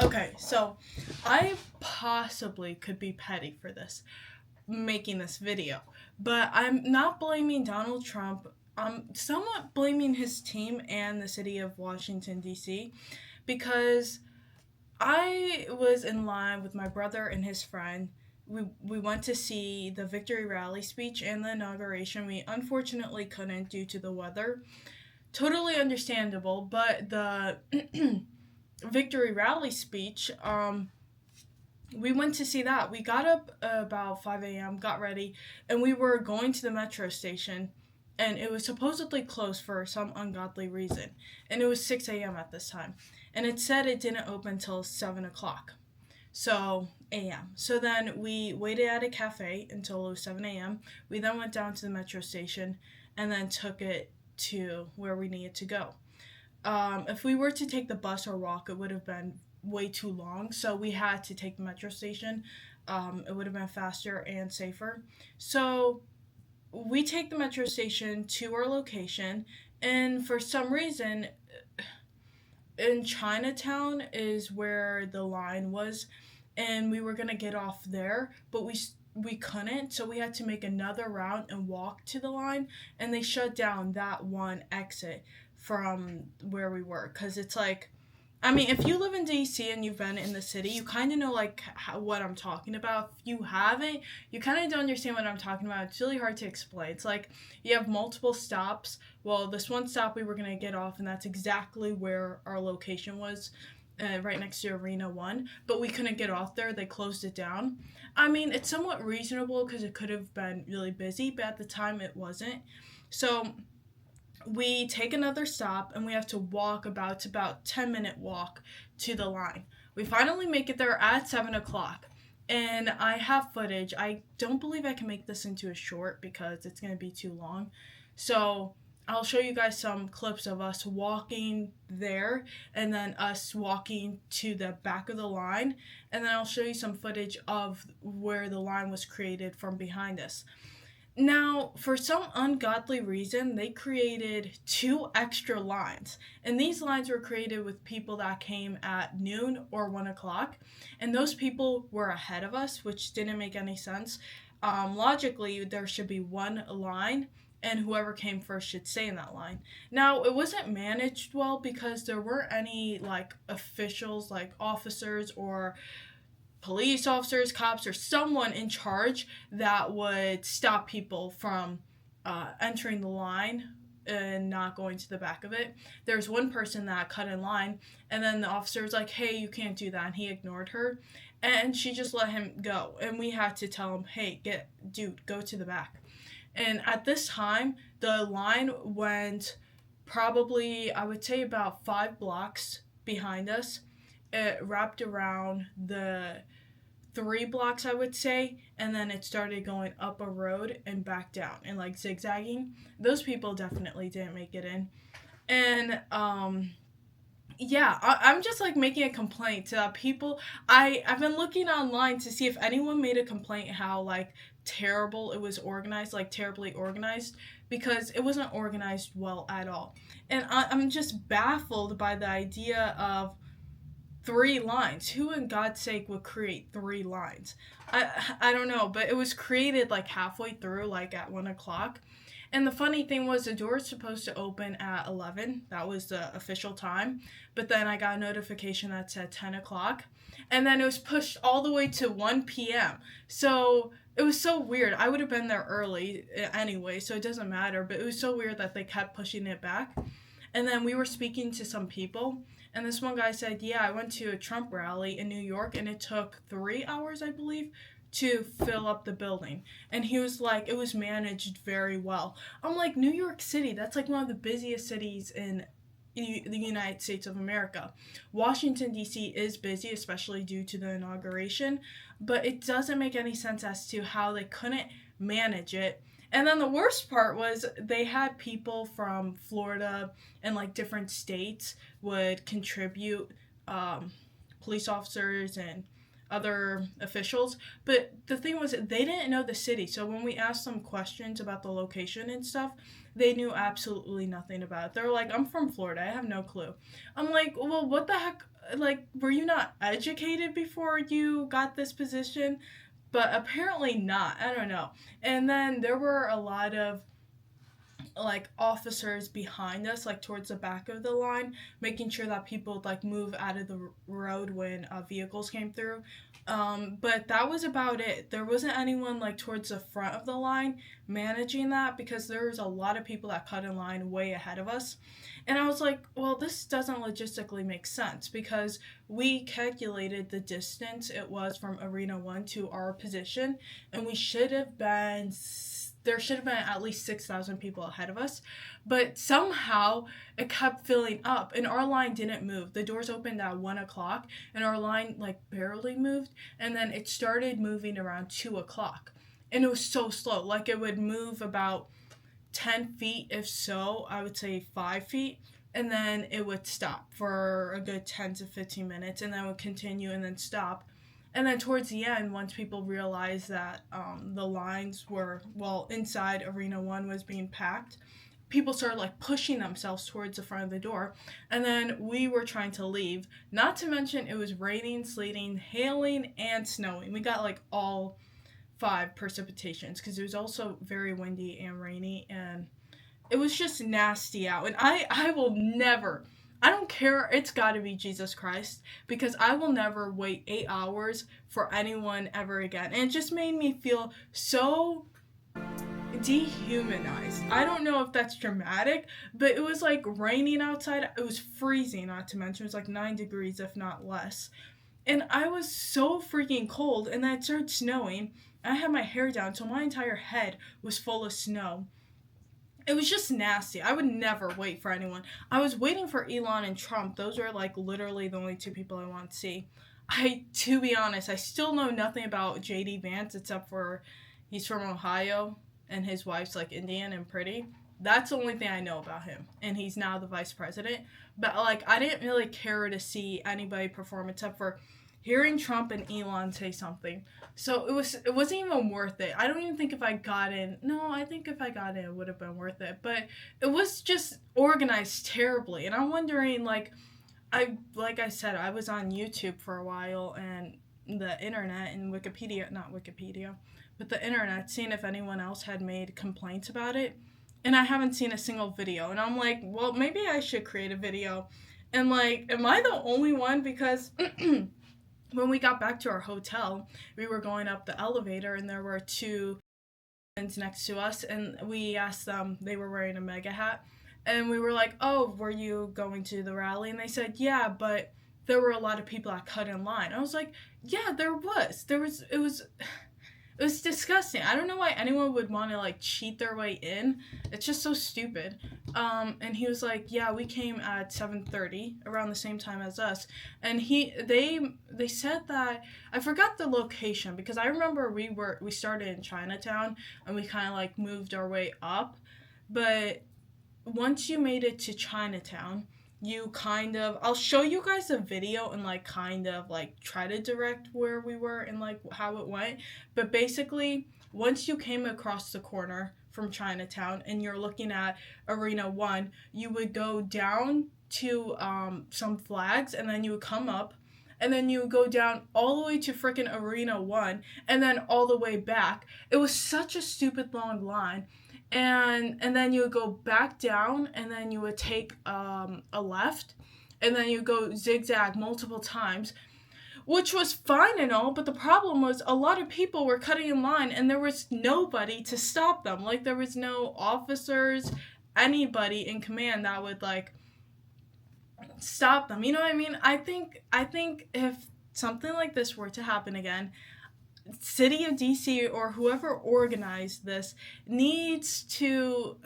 Okay, so I possibly could be petty for this, making this video, but I'm not blaming Donald Trump. I'm somewhat blaming his team and the city of Washington, D.C., because I was in line with my brother and his friend. We went to see the victory rally speech and the inauguration. We unfortunately couldn't due to the weather. Totally understandable, but the victory rally speech, we went to see that. We got up about 5 a.m., got ready, and we were going to the metro station. And it was supposedly closed for some ungodly reason. And it was 6 a.m. at this time. And it said it didn't open till 7 o'clock. So, a.m. So then we waited at a cafe until it was 7 a.m. We then went down to the metro station and then took it to where we needed to go. If we were to take the bus or walk, it would have been way too long. So we had to take the metro station. It would have been faster and safer. So we take the metro station to our location, and for some reason, in Chinatown is where the line was, and we were gonna get off there, but we couldn't, so we had to make another route and walk to the line, and they shut down that one exit from where we were, because it's like, I mean, if you live in DC and you've been in the city, you kind of know like what I'm talking about. If you haven't, you kind of don't understand what I'm talking about. It's really hard to explain. It's like you have multiple stops. Well, this one stop we were gonna get off, and that's exactly where our location was, right next to Arena One. But we couldn't get off there. They closed it down. I mean, it's somewhat reasonable because it could have been really busy, but at the time it wasn't. So we take another stop and we have to walk about 10-minute walk to the line. We finally make it there at 7 o'clock, and I have footage. I don't believe I can make this into a short because it's going to be too long, so I'll show you guys some clips of us walking there and then us walking to the back of the line, and then I'll show you some footage of where the line was created from behind us. Now, for some ungodly reason, they created two extra lines. And these lines were created with people that came at noon or 1 o'clock. And those people were ahead of us, which didn't make any sense. Logically, there should be one line, and whoever came first should stay in that line. Now, it wasn't managed well because there weren't any, like, officials, like officers or police officers, cops, or someone in charge that would stop people from entering the line and not going to the back of it. There's one person that cut in line, and then the officer was like, "Hey, you can't do that," and he ignored her, and she just let him go. And we had to tell him, "Hey, go to the back." And at this time, the line went probably, I would say, about 5 blocks behind us. It wrapped around the 3 blocks, I would say, and then it started going up a road and back down and like zigzagging. Those people definitely didn't make it in. And yeah, I'm just like making a complaint to people. I've been looking online to see if anyone made a complaint how like terrible it was organized, like terribly organized, because it wasn't organized well at all. And I'm just baffled by the idea of 3 lines. Who in God's sake would create 3 lines? I don't know, but it was created like halfway through, like at 1 o'clock. And the funny thing was, the door was supposed to open at 11. That was the official time. But then I got a notification that said 10 o'clock. And then it was pushed all the way to 1 p.m. So it was so weird. I would have been there early anyway, so it doesn't matter. But it was so weird that they kept pushing it back. And then we were speaking to some people, and this one guy said, "Yeah, I went to a Trump rally in New York, and it took 3 hours, I believe, to fill up the building." And he was like, it was managed very well. I'm like, New York City, that's like one of the busiest cities in the United States of America. Washington, D.C. is busy, especially due to the inauguration, but it doesn't make any sense as to how they couldn't manage it. And then the worst part was they had people from Florida and like different states would contribute, police officers and other officials. But the thing was, they didn't know the city. So when we asked them questions about the location and stuff, they knew absolutely nothing about it. They're like, "I'm from Florida. I have no clue." I'm like, "Well, what the heck? like, were you not educated before you got this position? But apparently not. I don't know. And then there were a lot of like officers behind us, like towards the back of the line, making sure that people would like move out of the road when vehicles came through. But that was about it. There wasn't anyone like towards the front of the line managing that, because there was a lot of people that cut in line way ahead of us. And I was like, well, this doesn't logistically make sense, because we calculated the distance it was from Arena 1 to our position, and we should have been there should have been at least 6,000 people ahead of us, but somehow it kept filling up and our line didn't move. The doors opened at 1 o'clock and our line like barely moved, and then it started moving around 2 o'clock. And it was so slow. Like it would move about 10 feet, if so, I would say 5 feet. And then it would stop for a good 10 to 15 minutes, and then would continue and then stop. And then towards the end, once people realized that the lines were, well, inside Arena 1 was being packed, people started like pushing themselves towards the front of the door. And then we were trying to leave. Not to mention it was raining, sleeting, hailing, and snowing. We got like all 5 precipitations, because it was also very windy and rainy, and it was just nasty out. And I will never, I don't care, it's got to be Jesus Christ, because I will never wait 8 hours for anyone ever again. And it just made me feel so dehumanized. I don't know if that's dramatic, but it was like raining outside. It was freezing, not to mention it was like 9 degrees, if not less. And I was so freaking cold, and then it started snowing. I had my hair down, so my entire head was full of snow. It was just nasty. I would never wait for anyone. I was waiting for Elon and Trump. Those are like literally the only 2 people I want to see. To be honest, I still know nothing about JD Vance except for he's from Ohio and his wife's like Indian and pretty. That's the only thing I know about him. And he's now the vice president. But like, I didn't really care to see anybody perform except for hearing Trump and Elon say something. So it wasn't even worth it. I don't even think if I got in. No, I think if I got in, it would have been worth it. But it was just organized terribly, and I'm wondering, like I said, I was on YouTube for a while, and the internet and Wikipedia, not Wikipedia, but the internet, seeing if anyone else had made complaints about it, and I haven't seen a single video. And I'm like, well, maybe I should create a video. And like, am I the only one? Because when we got back to our hotel, we were going up the elevator, and there were 2 friends next to us, and we asked them, they were wearing a mega hat, and we were like, oh, were you going to the rally? And they said, yeah, but there were a lot of people that cut in line. I was like, yeah, it was disgusting. I don't know why anyone would want to like cheat their way in. It's just so stupid. And he was like, "Yeah, we came at 7:30, around the same time as us." And they said that, I forgot the location, because I remember we started in Chinatown and we kind of like moved our way up, but once you made it to Chinatown, you kind of, I'll show you guys a video and like kind of like try to direct where we were and like how it went. But basically, once you came across the corner from Chinatown and you're looking at Arena 1, you would go down to some flags, and then you would come up, and then you would go down all the way to freaking Arena 1, and then all the way back. It was such a stupid long line. And then you would go back down, and then you would take a left, and then you go zigzag multiple times, which was fine and all, but the problem was a lot of people were cutting in line, and there was nobody to stop them. Like, there was no officers, anybody in command that would like stop them. You know what I mean? I think if something like this were to happen again, City of DC or whoever organized this needs to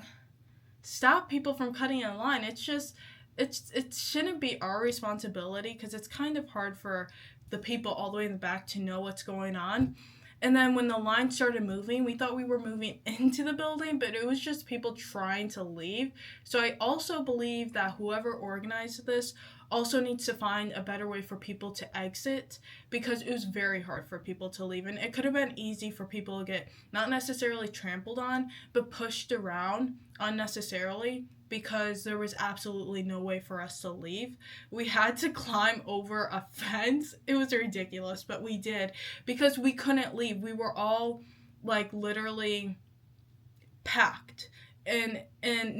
stop people from cutting in line. It's just, it shouldn't be our responsibility, because it's kind of hard for the people all the way in the back to know what's going on. And then when the line started moving, we thought we were moving into the building, but it was just people trying to leave. So I also believe that whoever organized this also needs to find a better way for people to exit, because it was very hard for people to leave. And it could have been easy for people to get not necessarily trampled on, but pushed around unnecessarily, because there was absolutely no way for us to leave. We had to climb over a fence. It was ridiculous, but we did because we couldn't leave. We were all like literally packed. And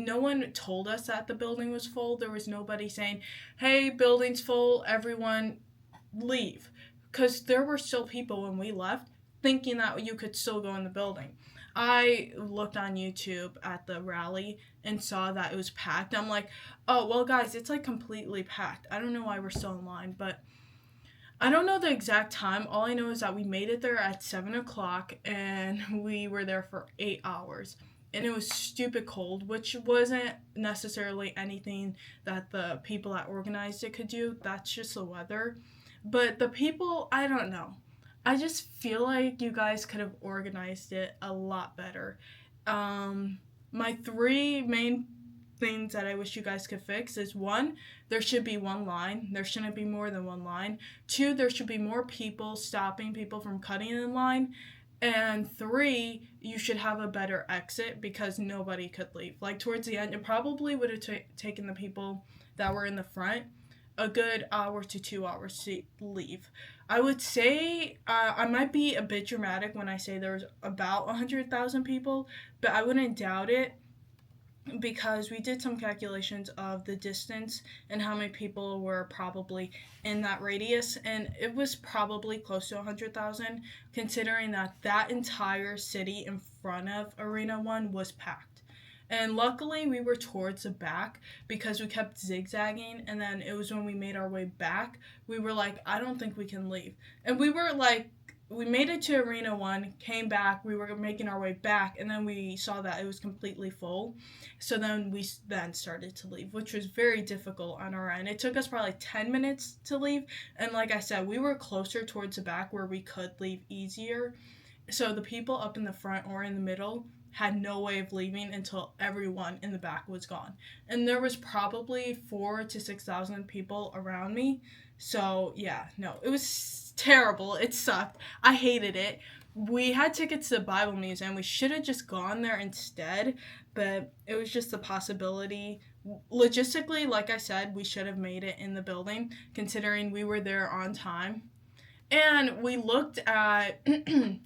no one told us that the building was full. There was nobody saying, "Hey, building's full, everyone leave." Cuz there were still people when we left thinking that you could still go in the building. I looked on YouTube at the rally and saw that it was packed. I'm like, "Oh, well guys, it's like completely packed." I don't know why we're still in line, but I don't know the exact time. All I know is that we made it there at 7 o'clock and we were there for 8 hours. And it was stupid cold, which wasn't necessarily anything that the people that organized it could do. That's just the weather. But the people, I don't know. I just feel like you guys could have organized it a lot better. My three main things that I wish you guys could fix is one, there should be one line. There shouldn't be more than one line. Two, there should be more people stopping people from cutting in line. And three, you should have a better exit because nobody could leave. Like towards the end, it probably would have taken the people that were in the front a good hour to 2 hours to leave. I would say I might be a bit dramatic when I say there's about 100,000 people, but I wouldn't doubt it because we did some calculations of the distance and how many people were probably in that radius, and it was probably close to 100,000 considering that that entire city in front of Arena 1 was packed. And luckily we were towards the back because we kept zigzagging, and then it was when we made our way back we were like, I don't think we can leave. And we were like, we made it to Arena 1, came back, we were making our way back, and then we saw that it was completely full. So then we then started to leave, which was very difficult on our end. It took us probably 10 minutes to leave, and like I said, we were closer towards the back where we could leave easier. So the people up in the front or in the middle had no way of leaving until everyone in the back was gone. And there was probably 4,000 to 6,000 people around me. So yeah, no, it was terrible. It sucked. I hated it. We had tickets to the Bible Museum. We should have just gone there instead, but it was just a possibility. Logistically, like I said, we should have made it in the building considering we were there on time. And we looked at,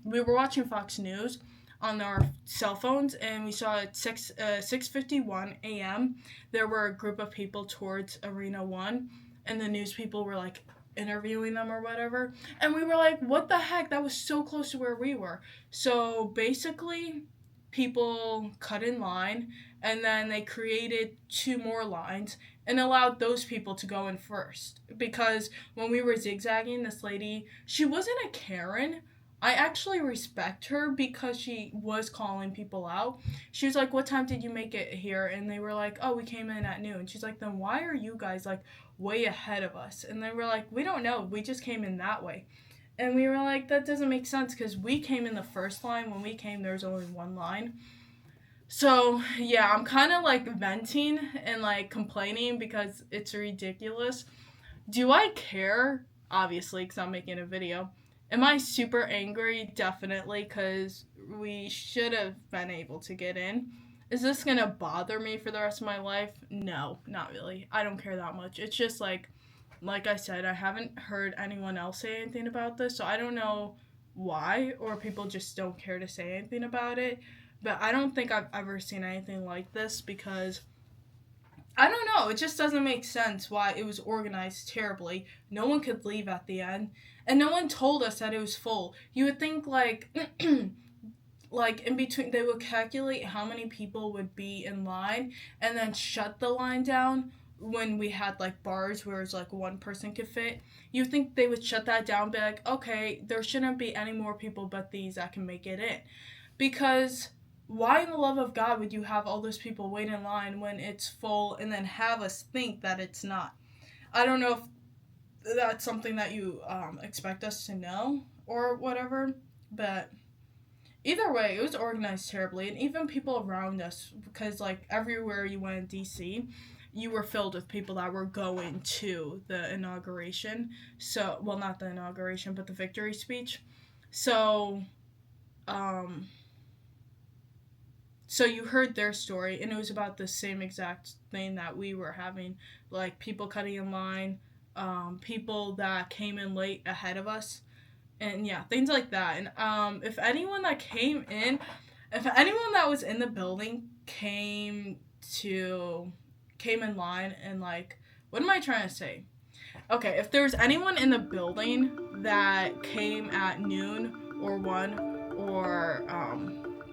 we were watching Fox News on our cell phones, and we saw at 6:51 a.m. there were a group of people towards Arena 1, and the news people were like interviewing them or whatever, and we were like, what the heck, that was so close to where we were. So basically people cut in line, and then they created two more lines and allowed those people to go in first, because when we were zigzagging, this lady, she wasn't a Karen. I actually respect her because she was calling people out. She was like, what time did you make it here? And they were like, oh, we came in at noon. She's like, then why are you guys like way ahead of us? And they were like, we don't know. We just came in that way. And we were like, that doesn't make sense because we came in the first line. When we came, there was only one line. So, yeah, I'm kind of like venting and like complaining because it's ridiculous. Do I care? Obviously, because I'm making a video. Am I super angry? Definitely, because we should have been able to get in. Is this going to bother me for the rest of my life? No, not really. I don't care that much. It's just like I said, I haven't heard anyone else say anything about this, so I don't know why, or people just don't care to say anything about it. But I don't think I've ever seen anything like this because I don't know. It just doesn't make sense why it was organized terribly. No one could leave at the end, and no one told us that it was full. You would think like like in between they would calculate how many people would be in line and then shut the line down when we had like bars where it's like one person could fit. You think they would shut that down, be like, okay, there shouldn't be any more people but these that can make it in. Because why in the love of God would you have all those people wait in line when it's full and then have us think that it's not? I don't know if that's something that you expect us to know or whatever, but either way, it was organized terribly. And even people around us, because like everywhere you went in DC, you were filled with people that were going to the inauguration. So, well, not the inauguration, but the victory speech. So, So you heard their story, and it was about the same exact thing that we were having, like people cutting in line, people that came in late ahead of us, and yeah, things like that. And if anyone that was in the building came in line and like, what am I trying to say? Okay, if there was anyone in the building that came at noon or 1 or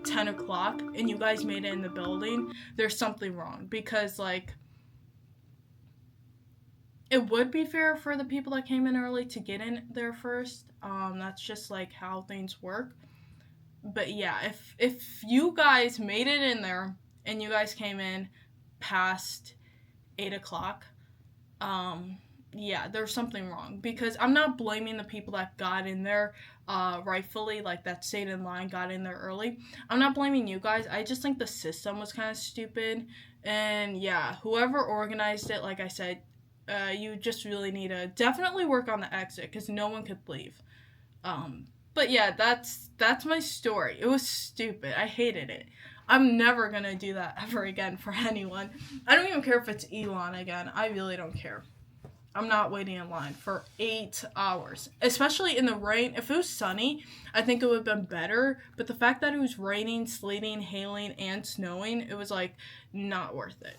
10 o'clock and you guys made it in the building, there's something wrong. Because, like, it would be fair for the people that came in early to get in there first. That's just, like, how things work. But yeah, if you guys made it in there and you guys came in past 8 o'clock, yeah, there's something wrong. Because I'm not blaming the people that got in there rightfully, like that stayed in line, got in there early. I'm not blaming you guys. I just think the system was kind of stupid. And yeah, whoever organized it, like I said, you just really need to definitely work on the exit because no one could leave. But yeah, that's my story. It was stupid. I hated it. I'm never gonna do that ever again for anyone. I don't even care if it's Elon again. I really don't care. I'm not waiting in line for 8 hours, especially in the rain. If it was sunny, I think it would have been better. But the fact that it was raining, sleeting, hailing, and snowing, it was like not worth it.